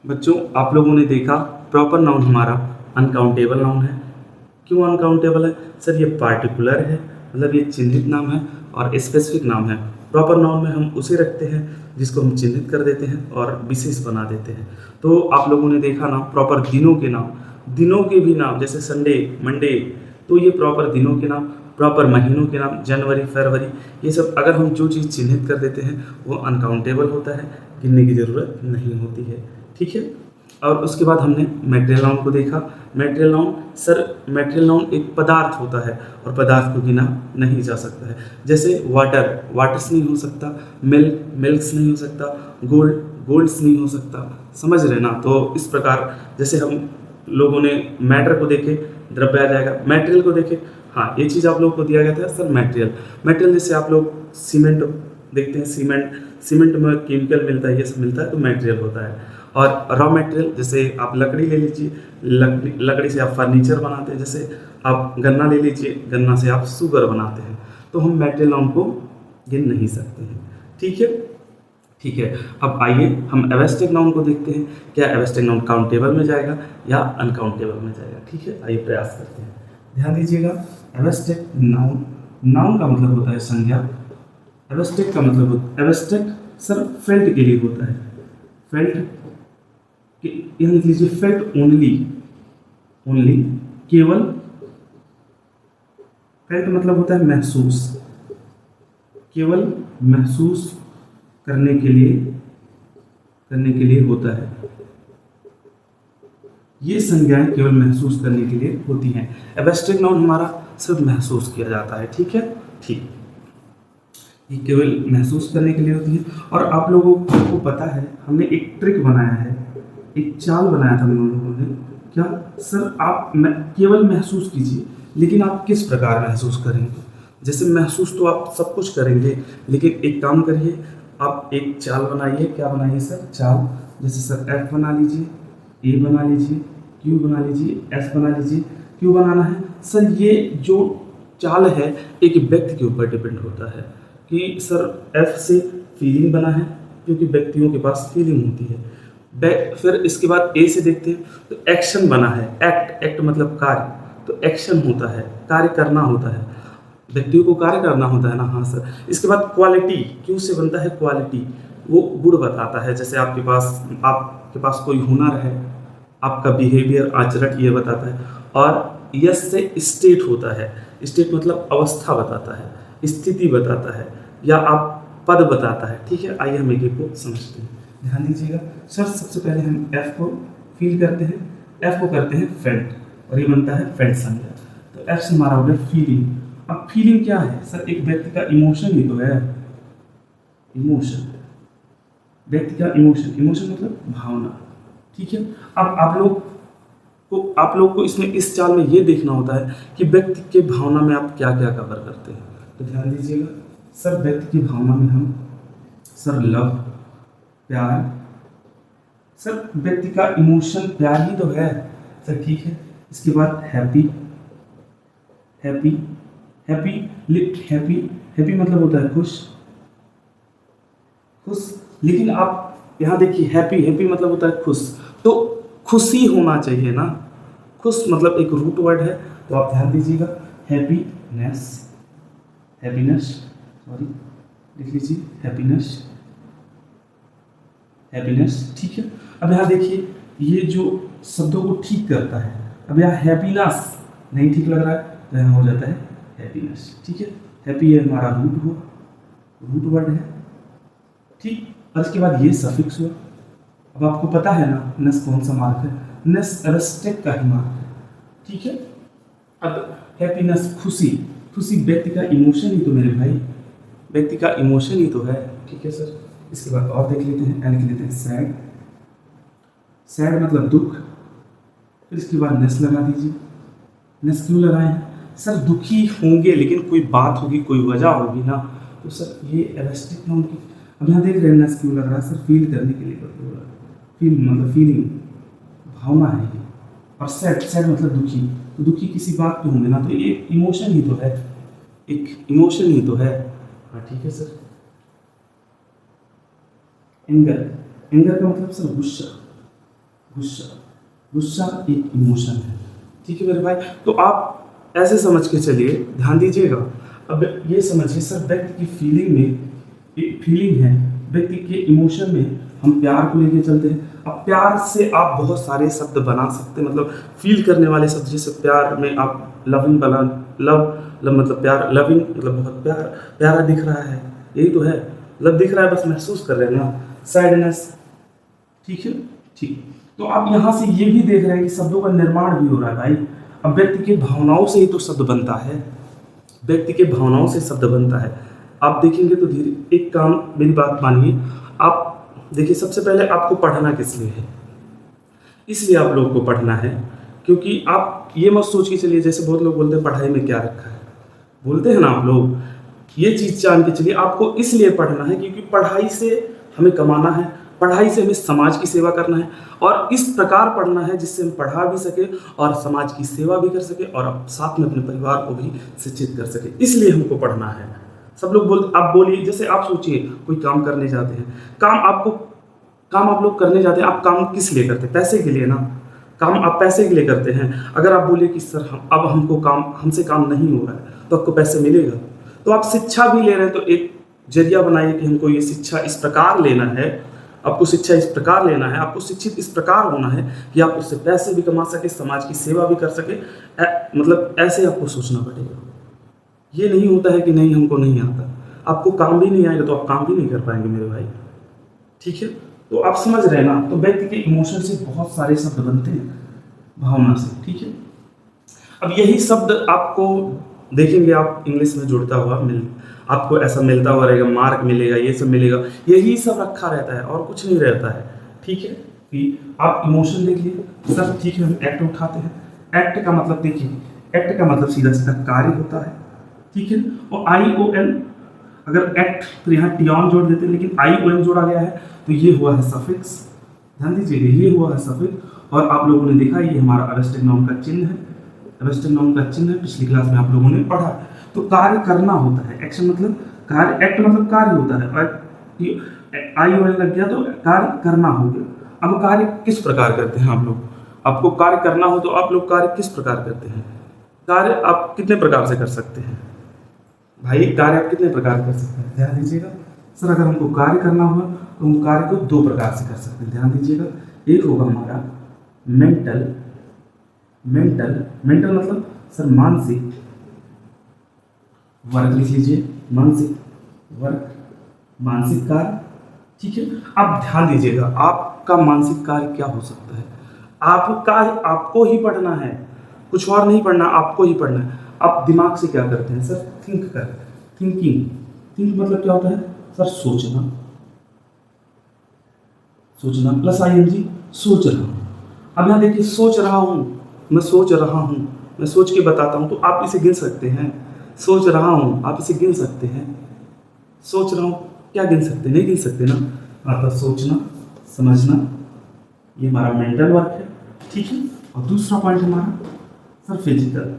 बच्चों, आप लोगों ने देखा प्रॉपर नाउन हमारा अनकाउंटेबल नाउन है। क्यों अनकाउंटेबल है सर? ये पार्टिकुलर है, मतलब ये चिन्हित नाम है, और स्पेसिफिक नाम है। प्रॉपर नाउन में हम उसे रखते हैं जिसको हम चिन्हित कर देते हैं और विशेष बना देते हैं। तो आप लोगों ने देखा ना, प्रॉपर दिनों के नाम, दिनों के भी नाम जैसे संडे, मंडे, तो ये प्रॉपर दिनों के नाम। प्रॉपर महीनों के नाम जनवरी, फरवरी, ये सब अगर हम जो चीज़ चिन्हित कर देते हैं वो अनकाउंटेबल होता है, गिनने की ज़रूरत नहीं होती है। ठीक है। और उसके बाद हमने मैटेरियल नाउन को देखा। Material noun sir, material noun एक पदार्थ होता है और पदार्थ को गिना नहीं जा सकता है। जैसे वाटर, वाटर्स नहीं हो सकता, मिल्क, मिल्क्स नहीं हो सकता, गोल्ड, गोल्ड्स नहीं हो सकता। समझ रहे ना? तो इस प्रकार जैसे हम लोगों ने मैटर को देखे, द्रव्य आ जाएगा। मटेरियल को देखे, हाँ ये चीज़ आप लोगों को दिया गया था सर, मटेरियल। मटेरियल जैसे आप लोग सीमेंट देखते हैं, सीमेंट, सीमेंट में केमिकल मिलता है, ये सब मिलता है तो मटेरियल होता है। और रॉ मटेरियल जैसे आप लकड़ी ले लीजिए, लकड़ी से आप फर्नीचर बनाते हैं। जैसे आप गन्ना ले लीजिए, गन्ना से आप शुगर बनाते हैं। तो हम मटेरियल नाउन को गिन नहीं सकते हैं। ठीक है, ठीक है। अब आइए हम एब्स्ट्रैक्ट नाउन को देखते हैं। क्या एब्स्ट्रैक्ट नाउन काउंटेबल में जाएगा या अनकाउंटेबल में जाएगा? ठीक है, आइए प्रयास करते हैं। ध्यान दीजिएगा, एब्स्ट्रैक्ट नाउन, नाउन का मतलब होता है संज्ञा। एब्स्ट्रैक्ट का मतलब, एब्स्ट्रैक्ट सर फेल्ट के लिए होता है। फेल्ट, यह लिख लीजिए, फेल्ट ओनली, ओनली, केवल। फेल्ट मतलब होता है महसूस, केवल महसूस करने के लिए, करने के लिए होता है। ये संज्ञाएं केवल महसूस करने के लिए होती हैं। एब्स्ट्रैक्ट नाउन हमारा सिर्फ महसूस किया जाता है। ठीक है, ठीक, ये केवल महसूस करने के लिए होती है। और आप लोगों को पता है, हमने एक ट्रिक बनाया है, एक चाल बनाया था हम लोगों ने। क्या सर? आप केवल महसूस कीजिए, लेकिन आप किस प्रकार महसूस करेंगे? जैसे महसूस तो आप सब कुछ करेंगे, लेकिन एक काम करिए, आप एक चाल बनाइए। क्या बनाइए सर? चाल। जैसे सर एफ बना लीजिए, ए बना लीजिए, क्यू बना लीजिए, एस बना लीजिए। क्यों बनाना है सर? ये जो चाल है एक व्यक्ति के ऊपर डिपेंड होता है कि सर एफ से फीलिंग बना है, क्योंकि व्यक्तियों के पास फीलिंग होती है। फिर इसके बाद ए से देखते हैं तो एक्शन बना है, एक्ट, एक्ट मतलब कार्य, तो एक्शन होता है, कार्य करना होता है, व्यक्तियों को कार्य करना होता है ना। हाँ सर। इसके बाद क्वालिटी, क्यों से बनता है? क्वालिटी, वो गुण बताता है। जैसे आपके पास कोई हुनर है, आपका बिहेवियर, आचरण, ये बताता है। और यस से स्टेट होता है, स्टेट मतलब अवस्था बताता है, स्थिति बताता है, या आप पद बताता है। ठीक है, आइए हम एक एक को समझते हैं। ध्यान दीजिएगा सर, सबसे पहले हम एफ को फील करते हैं, एफ को करते हैं फेल्ट, और ये बनता है फेल्ट संज्ञा। तो एफ से हमारा हो गया फीलिंग। अब फीलिंग क्या है सर? एक व्यक्ति का इमोशन ही तो है, इमोशन, व्यक्ति का इमोशन, इमोशन मतलब भावना। ठीक है। अब आप लोग को इसमें, इस चाल में ये देखना होता है कि व्यक्ति के भावना में आप क्या क्या कवर करते हैं। तो ध्यान दीजिएगा सर, व्यक्ति की भावना में हम सर लव, प्यार, सर व्यक्ति का इमोशन प्यार ही तो है सर। ठीक है। इसके बाद happy, happy, happy, happy, happy मतलब होता है खुश, खुश। लेकिन आप यहाँ देखिए, हैप्पी, हैप्पी मतलब होता है खुश, तो खुशी होना चाहिए ना। खुश मतलब एक रूट वर्ड है, तो आप ध्यान दीजिएगा, हैप्पीनेस, हैप्पीनेस, सॉरी लिख लीजिए, हैप्पीनेस, हैप्पीनेस। ठीक है। अब यहाँ देखिए, ये जो शब्दों को ठीक करता है। अब यहाँ हैप्पीनेस नहीं ठीक लग रहा है, तो यहाँ हो जाता है हैप्पीनेस। ठीक है। हैप्पी है हमारा रूट हुआ, रूट वर्ड है। ठीक। और इसके बाद ये सफिक्स हुआ। अब आपको पता है ना नेस कौन सा मार्क है? नेस एब्स्ट्रैक्ट का ही मार्क है। ठीक है। अब हैप्पीनेस, खुशी, खुशी व्यक्ति का इमोशन ही तो मेरे भाई, व्यक्ति का इमोशन ही तो है। ठीक है सर। इसके बाद और देख लेते हैं, लिख लेते हैं सैड, सैड मतलब दुख। फिर इसके बाद नेस लगा दीजिए। नेस क्यों लगाए हैं सर? दुखी होंगे, लेकिन कोई बात होगी, कोई वजह होगी ना, तो सर ये एब्स्ट्रैक्ट नाउन की। अब यहाँ देख रहे हैं नेस क्यों लग रहा है सर? फील करने के लिए बोल रहा है, फील मतलब फीलिंग, भावना है ये। और सैड, सैड मतलब दुखी, तो दुखी किसी बात पे होंगे ना, तो ये इमोशन ही तो है, एक इमोशन ही तो है। हाँ ठीक है सर। एंगर, एंगर का मतलब सर गुस्सा, गुस्सा, गुस्सा एक इमोशन है, ठीक है मेरे भाई। तो आप ऐसे समझ के चलिए, ध्यान दीजिएगा। अब ये समझिए सर, व्यक्ति की फीलिंग में एक फीलिंग है, व्यक्ति के इमोशन में हम प्यार को लेके चलते हैं। अब प्यार से आप बहुत सारे शब्द बना सकते हैं, मतलब फील करने वाले शब्द, जैसे प्यार में आप लविंग बना, लव मतलब प्यार, लविंग मतलब बहुत प्यार, प्यारा दिख रहा है, यही तो है। लव दिख रहा है, बस महसूस कर रहे हैं ना। सैडनेस, ठीक है, ठीक। तो आप यहाँ से ये भी देख रहे हैं कि शब्दों का निर्माण भी हो रहा है भाई। अब व्यक्ति के भावनाओं से ही तो शब्द बनता है, व्यक्ति के भावनाओं से शब्द बनता है। आप देखेंगे तो धीरे, एक काम, मेरी बात मानिए, आप देखिए, सबसे पहले आपको पढ़ना किस लिए है? इसलिए आप लोगों को पढ़ना है क्योंकि आप ये मत सोच के चलिए, जैसे बहुत लोग बोलते हैं पढ़ाई में क्या रखा है, बोलते हैं ना आप लोग, ये चीज़ जान के चलिए आपको इसलिए पढ़ना है क्योंकि पढ़ाई से हमें कमाना है, पढ़ाई से हमें समाज की सेवा करना है, और इस प्रकार पढ़ना है जिससे हम पढ़ा भी सके और समाज की सेवा भी कर सके और साथ में अपने परिवार को भी शिक्षित कर सके, इसलिए हमको पढ़ना है। सब लोग आप बोलिए, जैसे आप सोचिए कोई काम करने जाते हैं, काम आप लोग करने जाते हैं, आप काम किस लिए करते हैं? पैसे के लिए ना। काम आप पैसे के लिए करते हैं। अगर आप बोलिए कि सर हमसे काम नहीं हो रहा है, तो आपको पैसे मिलेगा? तो आप शिक्षा भी ले रहे हैं, तो एक जरिया बनाइए कि हमको ये शिक्षा इस प्रकार लेना है, आपको शिक्षा इस प्रकार लेना है, आपको शिक्षित इस प्रकार होना है कि आप उससे पैसे भी कमा सके, समाज की सेवा भी कर सके। मतलब ऐसे आपको सोचना पड़ेगा। ये नहीं होता है कि नहीं हमको नहीं आता, आपको काम भी नहीं आएगा तो आप काम भी नहीं कर पाएंगे मेरे भाई, ठीक है। तो आप समझ रहे हैं ना। तो व्यक्ति के इमोशन से बहुत सारे शब्द बनते हैं, भावना से, ठीक है। अब यही शब्द आपको देखेंगे आप इंग्लिश में जुड़ता हुआ आपको ऐसा मिलता हुआ रहेगा, मार्क मिलेगा, ये सब मिलेगा, यही सब रखा रहता है और कुछ नहीं रहता है, ठीक है। कि आप इमोशन देखिए सर, ठीक है, हम एक्ट उठाते हैं। एक्ट का मतलब देखिए, एक्ट का मतलब सीधा सीधा कार्य होता है, ठीक है। और ION, अगर एक्ट तो यहाँ टियन जोड़ देते हैं, लेकिन ION जोड़ा गया है तो ये हुआ है सफिक्स, ध्यान दीजिएगा, ये हुआ है सफिक्स। और आप लोगों ने देखा ये हमारा अवेस्टिक नाउन का चिन्ह है, अवेस्टिक नाउन का चिन्ह है, पिछली क्लास में आप लोगों ने पढ़ा। तो कार्य करना होता है, एक्शन मतलब कार्य, एक्ट मतलब कार्य होता है, और ION लग गया तो कार्य करना हो गया। अब कार्य किस प्रकार करते हैं आप लोग? आपको कार्य करना हो तो आप लोग कार्य किस प्रकार करते हैं? कार्य आप कितने प्रकार से कर सकते हैं भाई? कार्य आप कितने प्रकार कर सकते हैं? ध्यान दीजिएगा सर, अगर हमको कार्य करना हुआ तो हम कार्य को 2 प्रकार से कर सकते हैं, ध्यान दीजिएगा। एक होगा हमारा मेंटल मतलब सर मानसिक वर्क, लिख लीजिए, मानसिक वर्क, मानसिक कार्य, ठीक है। अब ध्यान दीजिएगा, आपका मानसिक कार्य क्या हो सकता है? आपको ही पढ़ना है, कुछ और नहीं पढ़ना, आपको ही पढ़ना है। आप दिमाग से क्या करते हैं सर? थिंक कर, थिंक मतलब क्या होता है सर? सोचना प्लस ING, सोच रहा हूँ। अब यहाँ देखिए, सोच रहा हूँ, मैं सोच रहा हूँ, मैं सोच के बताता हूँ, तो आप इसे गिन सकते हैं। सोच रहा हूँ, आप इसे गिन सकते हैं। सोच रहा हूँ, क्या गिन सकते? नहीं गिन सकते ना। आता सोचना, समझना, ये हमारा मेंटल वर्क है, ठीक है। और दूसरा पॉइंट हमारा सर फिजिकल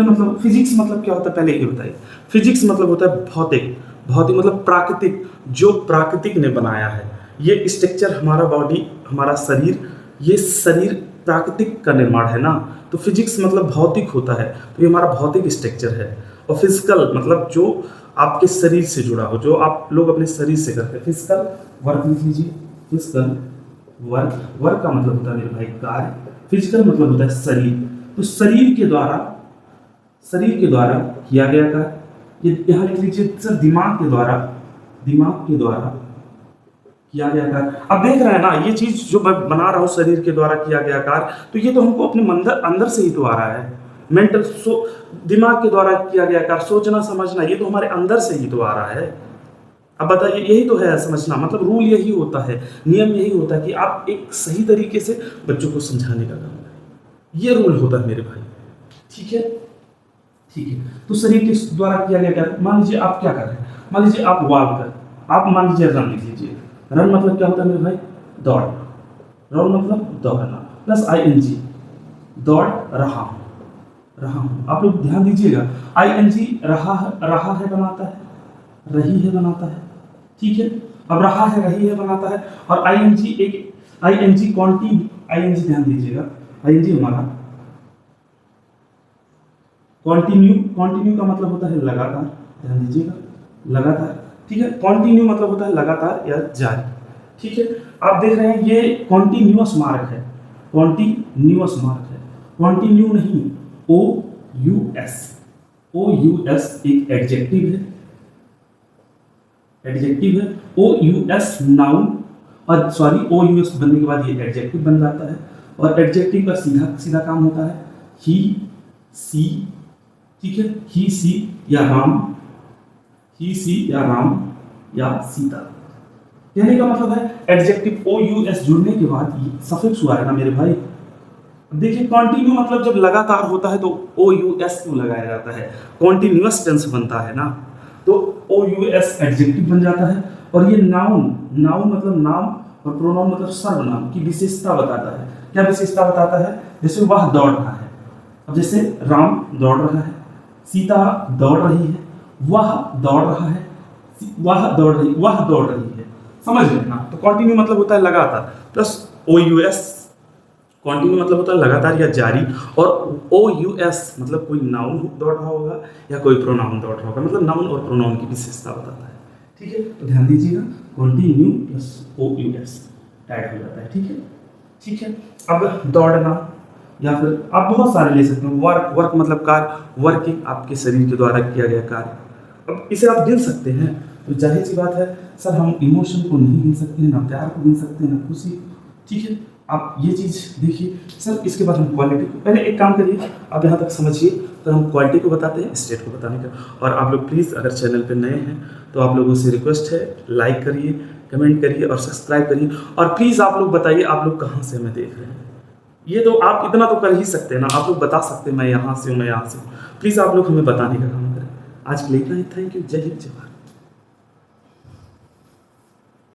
मतलब, फिजिक्स मतलब क्या होता है पहले ये बताइए। फिजिक्स मतलब होता है भौतिक मतलब प्राकृतिक, जो प्राकृतिक ने बनाया है। ये स्ट्रक्चर, हमारा बॉडी, हमारा शरीर, ये शरीर प्राकृतिक का निर्माण है ना। तो फिजिक्स मतलब भौतिक होता है, तो ये हमारा भौतिक स्ट्रक्चर है। और फिजिकल मतलब जो आपके शरीर से जुड़ा हो, जो आप लोग अपने शरीर से करते हैं। फिजिकल वर्क लिख लीजिए, फिजिकल वर्क का मतलब होता है मेरे भाई कार्य, फिजिकल मतलब होता है शरीर। तो शरीर के द्वारा किया गया कार्य, ये यहाँ लिख लीजिए सर, दिमाग के द्वारा किया गया कार्य। अब देख रहे हैं ना, ये चीज जो मैं बना रहा हूँ शरीर के द्वारा किया गया कार्य, तो ये तो हमको अपने अंदर से ही तो आ रहा है। मेंटल दिमाग के द्वारा किया गया कार्य, सोचना समझना, ये तो हमारे अंदर से ही तो आ रहा है। अब बताइए, यही तो है समझना, मतलब रूल यही होता है, नियम यही होता है कि आप एक सही तरीके से बच्चों को समझाने का काम करें, ये रूल होता है मेरे भाई, ठीक है। तो शरीर के द्वारा किया गया कार्य, मान लीजिए आप क्या कर रहे हैं, मान लीजिए आप वॉक कर, आप मान लीजिए रन लिख लीजिए। रन मतलब क्या होता है मेरे भाई? दौड़। रन मतलब दौड़ना प्लस ING, दौड़ रहा हूँ। आप लोग ध्यान दीजिएगा, ING रहा है बनाता है, रही है बनाता है, ठीक है। अब रहा है, रही है बनाता है। और आईएनजी एक आईएनजी कॉन्टिन्यू, आईएनजी ध्यान दीजिएगा, आईएनजी हमारा कॉन्टिन्यू, कॉन्टिन्यू का मतलब होता है लगातार, ध्यान दीजिएगा, लगातार, ठीक है। कॉन्टिन्यू मतलब होता है लगातार या जारी, ठीक है। आप देख रहे हैं ये कॉन्टिन्यूअस मार्क है, कॉन्टिन्यूअस मार्क है, कॉन्टिन्यू नहीं, ओ यू एस, ओ यू एस एक एडजेक्टिव है, एडजेक्टिव है। ओ यू एस नाउन, और सॉरी ओ यू एस बनने के बाद ये एडजेक्टिव बन जाता है, और एडजेक्टिव का सीधा सीधा काम होता है ही सी, ठीक है, ही सी या राम, ही सी या राम या सीता। कहने का मतलब है एडजेक्टिव ओ यू एस जुड़ने के बाद ये सफिक्स हुआ है ना मेरे भाई। देखिए कॉन्टिन्यू मतलब जब लगातार होता है तो ओ यू एस क्यों लगाया जाता है, कॉन्टिन्यूअस टेंस बनता है ना, तो ओ यू एस एडजेक्टिव बन जाता है। और ये नाउन, नाउन मतलब नाम, और प्रोनाउन मतलब सर्वनाम की विशेषता बताता है। क्या विशेषता बताता है? जैसे वह दौड़ रहा है, अब जैसे राम दौड़ रहा है, सीता दौड़ रही है, वह दौड़ रहा है, वह दौड़ रही, वह दौड़ रही है, समझ लेना। तो कॉन्टिन्यू मतलब होता है लगातार, plus O U S, continue मतलब होता है लगातार या जारी, और ओ यू एस मतलब कोई नाउन दौड़ रहा होगा या कोई प्रोनाउन दौड़ रहा होगा, मतलब नाउन और प्रोनाउन की विशेषता बताता है, ठीक है। तो ध्यान दीजिएगा continue plus O U S add हो जाता है, ठीक है, ठीक है। अब दौड़ना, या फिर आप बहुत सारे ले सकते हैं, वर्क, वर्क मतलब कार्य, वर्किंग आपके शरीर के द्वारा किया गया कार्य। अब इसे आप गिन सकते हैं, तो जाहिर सी बात है सर हम इमोशन को नहीं गिन सकते हैं, ना प्यार को गिन सकते हैं, ना खुशी, ठीक है। आप ये चीज़ देखिए सर, इसके बाद हम क्वालिटी को, पहले एक काम करिए आप यहाँ तक समझिए, तो हम क्वालिटी को बताते हैं, स्टेट को बताने का। और आप लोग प्लीज़ अगर चैनल पे नए हैं तो आप लोगों से रिक्वेस्ट है लाइक करिए, कमेंट करिए और सब्सक्राइब करिए, और प्लीज़ आप लोग बताइए आप लोग कहाँ से हमें देख रहे हैं। ये तो आप इतना तो कर ही सकते हैं ना, आप लोग बता सकते हैं मैं यहाँ से हूँ, मैं यहाँ से हूँ। प्लीज़ आप लोग हमें बताने का काम करें। आज के लिए इतना ही, थैंक यू, जय हिंद, जय भारत।